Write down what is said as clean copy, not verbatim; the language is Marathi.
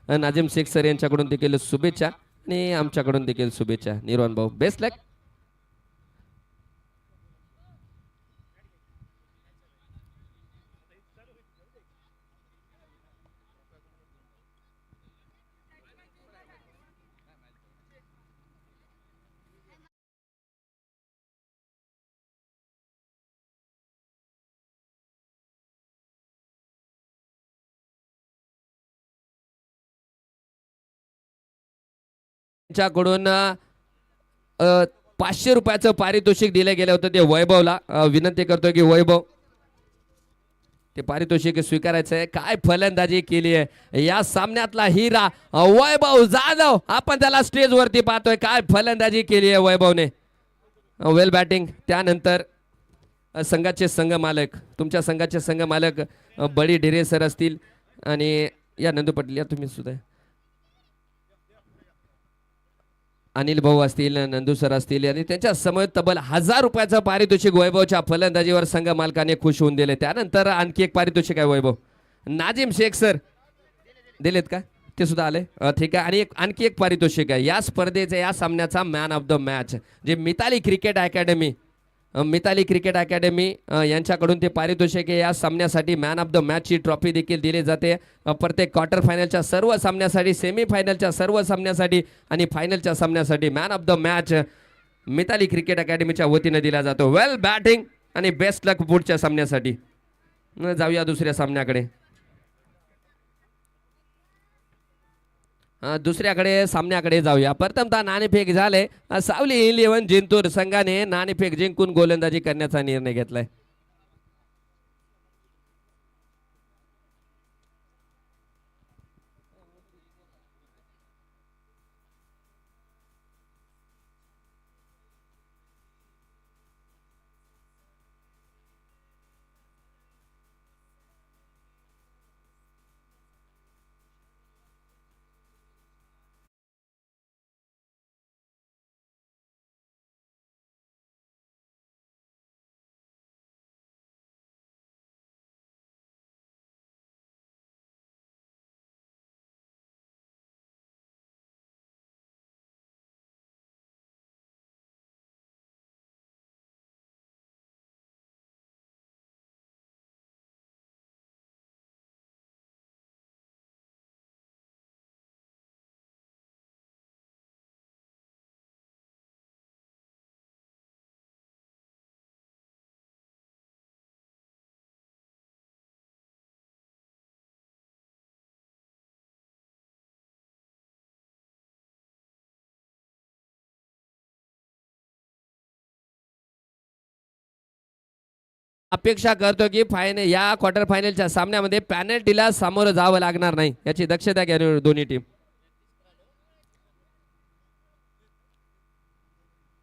नाजिम शेख सर यांच्याकडून देखील शुभेच्छा आणि आमच्याकडून देखील शुभेच्छा. निर्वाण भाऊ बेस्ट लक. त्यांच्याकडून 500 रुपयाचं पारितोषिक दिलं गेलं होतं ते वैभवला. विनंती करतोय की वैभव ते पारितोषिक स्वीकारायचं आहे. काय फलंदाजी केली आहे या सामन्यातला हिरा वैभव जाधव. आपण त्याला स्टेज वरती पाहतोय. काय फलंदाजी केली आहे वैभवने. वेल बॅटिंग. त्यानंतर संघाचे संघ मालक तुमच्या संघाचे संघ मालक बडी ढिरे सर असतील आणि या नंदू पटेल या तुम्ही सुद्धा अनिल भाऊ असतील नंदू सर असतील आणि त्यांच्या समोर तब्बल 1000 रुपयाचं पारितोषिक वैभवच्या फलंदाजीवर संघ मालकाने खुश होऊन दिले. त्यानंतर आणखी एक पारितोषिक आहे वैभव. नाजिम शेख सर दिलेत का ते सुद्धा आले. ठीक आहे. आणि आणखी एक पारितोषिक आहे या स्पर्धेचा या सामन्याचा मॅन ऑफ द मॅच जे मिताली क्रिकेट अकॅडमी यांच्याकडून ते पारितोषिक या सामन्यासाठी मॅन ऑफ द मॅचची ट्रॉफी देखील दिली जाते. प्रत्येक क्वार्टर फायनलच्या सर्व सामन्यासाठी सेमीफायनलच्या सर्व सामन्यासाठी आणि फायनलच्या सामन्यासाठी man of the match Mitali cricket अकॅडमीच्या वतीने दिला जातो. वेल बॅटिंग आणि बेस्ट लक पुढच्या सामन्यासाठी. जाऊया दुसऱ्या सामन्याकडे. दुसऱ्याकडे सामन्याकडे जाऊया. प्रथमतः नाणेफेक झाले. सावली 11 जिंतूर संघाने नाणेफेक जिंकून गोलंदाजी करण्याचा निर्णय घेतलाय. अपेक्षा करतो की या क्वार्टर फायनलच्या सामन्यामध्ये पॅनल्टीला सामोरं जावं लागणार नाही याची दक्षता घ्या दोन्ही टीम.